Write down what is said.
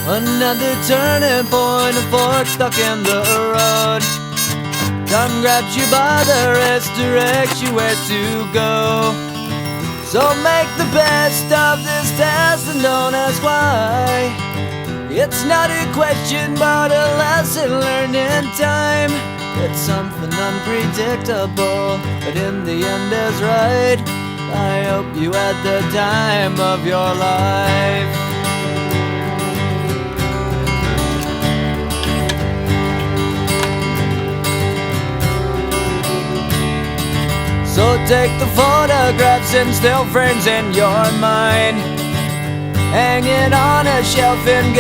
Another turning point, a fork stuck in the road. Time grabs you by the wrist, directs you where to go. So make the best of this test and don't ask why. It's not a question but a lesson learned in time. It's something unpredictable, but in the end is right. I hope you had the time of your life. So take the photographs and still frames in your mind, hanging on a shelf in